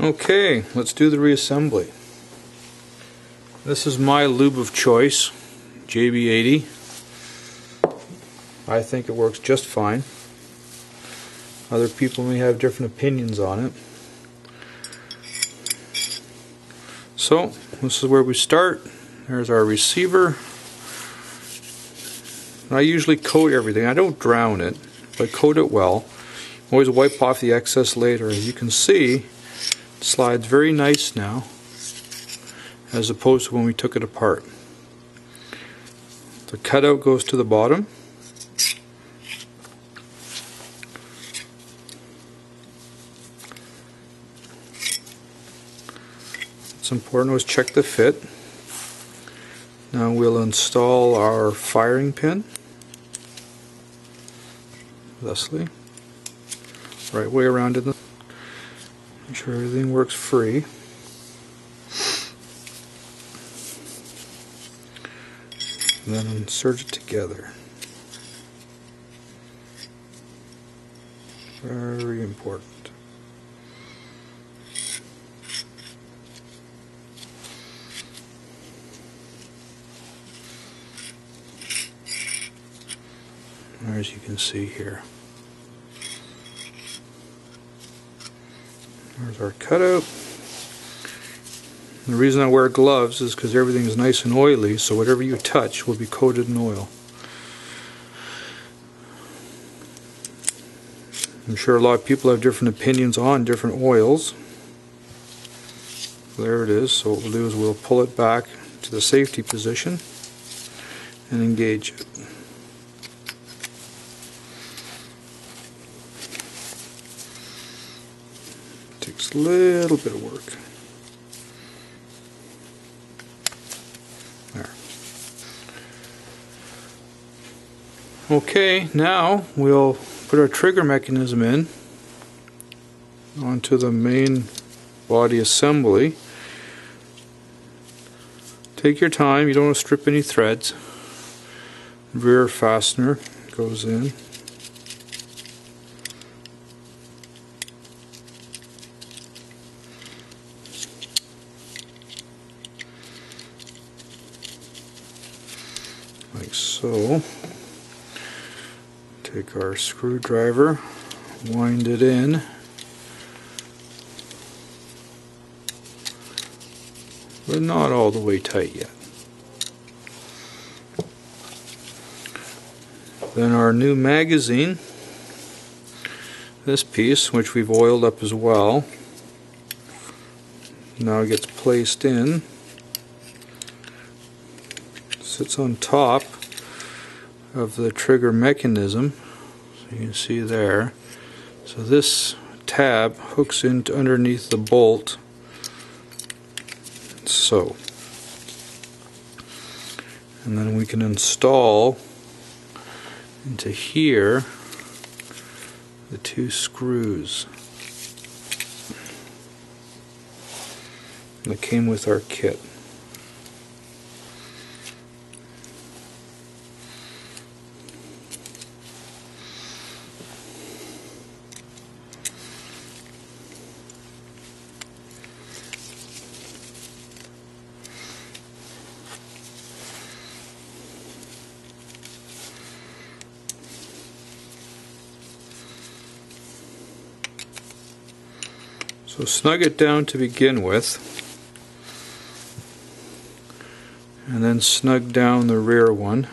Okay, let's do the reassembly. This is my lube of choice, JB80. I think it works just fine. Other people may have different opinions on it. So, this is where we start. There's our receiver. I usually coat everything. I don't drown it, but coat it well. Always wipe off the excess later. As you can see, it slides very nice now, as opposed to when we took it apart. The cutout goes to the bottom. What's important is check the fit. Now we'll install our firing pin. Thusly. Right way around in the. Make sure everything works free. And then insert it together. Very important. As you can see here. There's our cutout. The reason I wear gloves is because everything is nice and oily, so whatever you touch will be coated in oil. I'm sure a lot of people have different opinions on different oils. There it is. So what we'll do is we'll pull it back to the safety position and engage it. Takes a little bit of work. There. Okay, now we'll put our trigger mechanism in onto the main body assembly. Take your time, you don't want to strip any threads. Rear fastener goes in. Like so. Take our screwdriver, wind it in, but not all the way tight yet. Then our new magazine, this piece, which we've oiled up as well, now gets placed in. Sits on top of the trigger mechanism, so you can see there. So this tab hooks into underneath the bolt, so, and then we can install into here the two screws that came with our kit. So snug it down to begin with, and then snug down the rear one.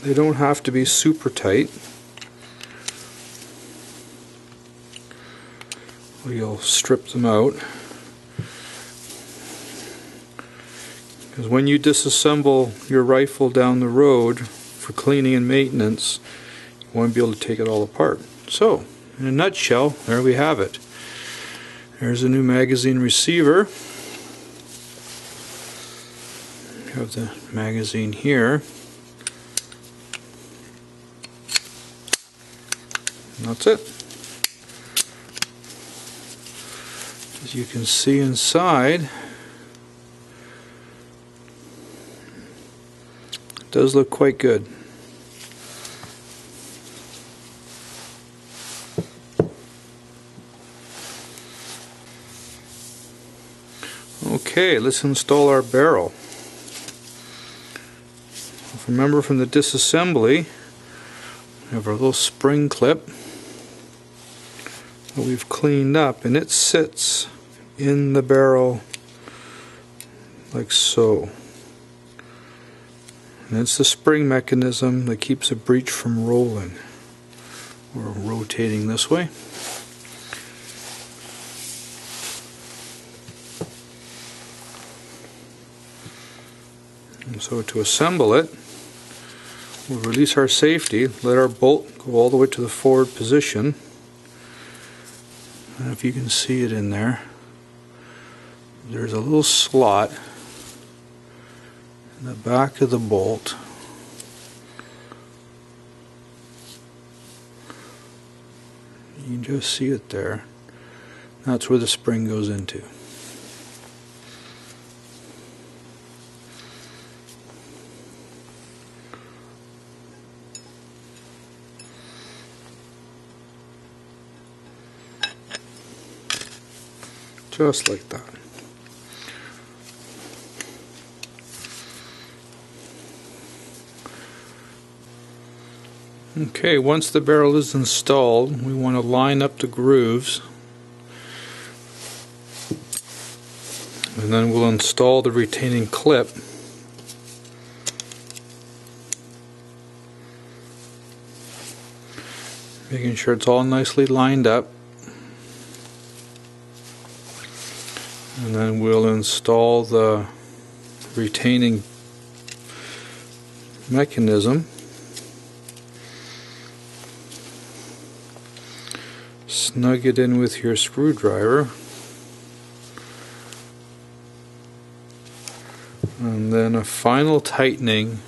They don't have to be super tight. We'll strip them out, because when you disassemble your rifle down the road for cleaning and maintenance, you want to be able to take it all apart. So, in a nutshell, there we have it. There's a new magazine receiver. We have the magazine here. And that's it. As you can see inside, it does look quite good. Okay, let's install our barrel. Remember from the disassembly, we have our little spring clip that we've cleaned up, and it sits in the barrel like so. And it's the spring mechanism that keeps the breech from rolling or rotating this way. And so to assemble it, we'll release our safety, let our bolt go all the way to the forward position. I don't know if you can see it in there. There's a little slot in the back of the bolt. You can just see it there. That's where the spring goes into. Just like that. Okay, once the barrel is installed, we want to line up the grooves, and then we'll install the retaining clip. Making sure it's all nicely lined up. And then we'll install the retaining mechanism. Snug it in with your screwdriver. And then a final tightening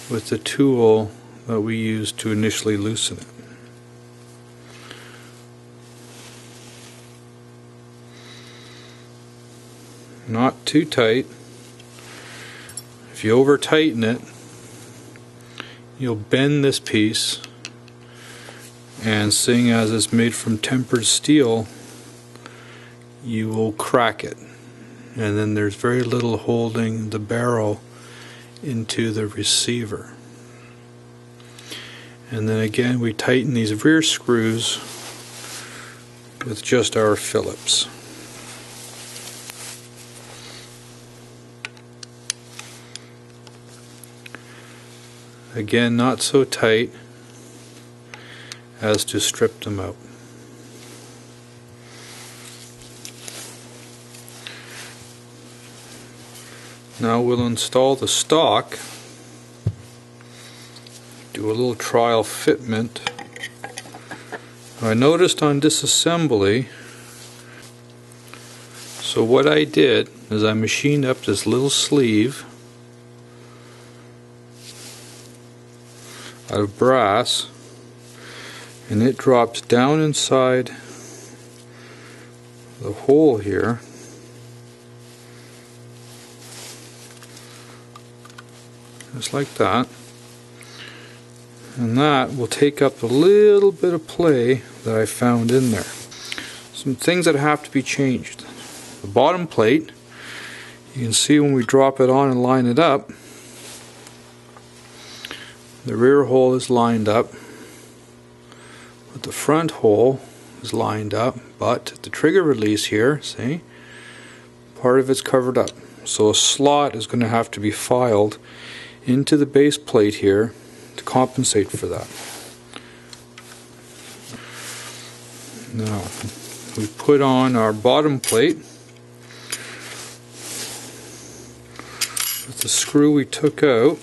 with the tool that we used to initially loosen it. Not too tight. If you over tighten it, you'll bend this piece, and seeing as it's made from tempered steel, you will crack it, and then there's very little holding the barrel into the receiver. And then again, we tighten these rear screws with just our Phillips. Again, not so tight as to strip them out. Now we'll install the stock, do a little trial fitment. I noticed on disassembly, so what I did is I machined up this little sleeve out of brass, and it drops down inside the hole here, just like that, and that will take up a little bit of play that I found in there. Some things that have to be changed. The bottom plate, you can see when we drop it on and line it up, the rear hole is lined up, but the front hole is lined up, but the trigger release here, see, part of it's covered up. So a slot is going to have to be filed into the base plate here to compensate for that. Now, we put on our bottom plate with the screw we took out.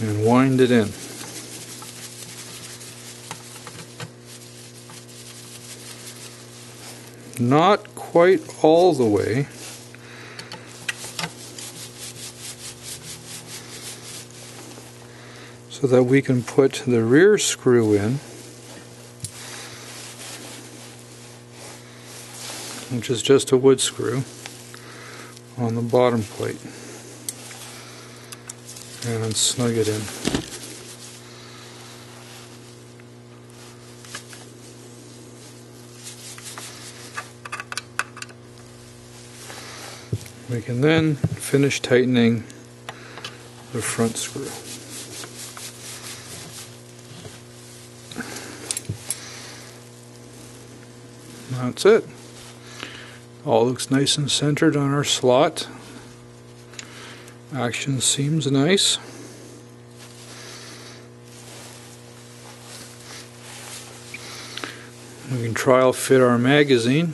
And wind it in. Not quite all the way. So that we can put the rear screw in, which is just a wood screw, on the bottom plate. And snug it in. We can then finish tightening the front screw. That's it. All looks nice and centered on our slot. Action seems nice. We can trial fit our magazine.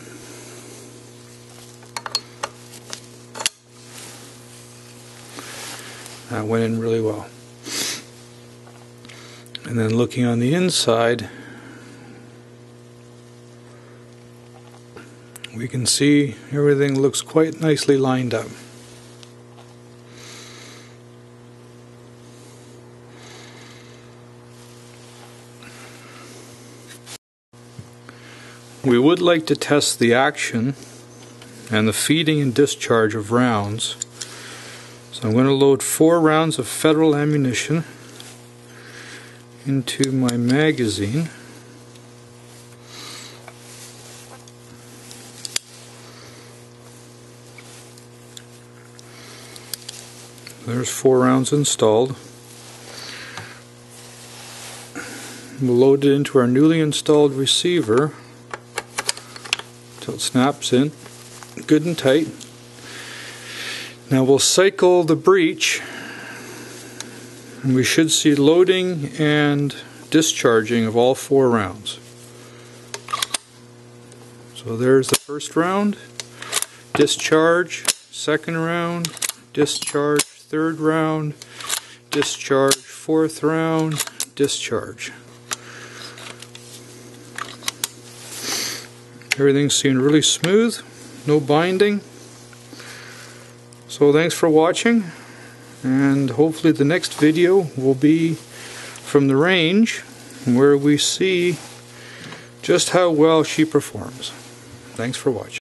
That went in really well. And then looking on the inside, we can see everything looks quite nicely lined up. We would like to test the action and the feeding and discharge of rounds. So I'm going to load 4 rounds of Federal ammunition into my magazine. There's 4 rounds installed. We'll load it into our newly installed receiver until it snaps in good and tight. Now we'll cycle the breech, and we should see loading and discharging of all 4 rounds. So there's the first round, discharge, second round, discharge, third round, discharge, fourth round, discharge. Everything seemed really smooth, no binding. So thanks for watching, and hopefully the next video will be from the range where we see just how well she performs. Thanks for watching.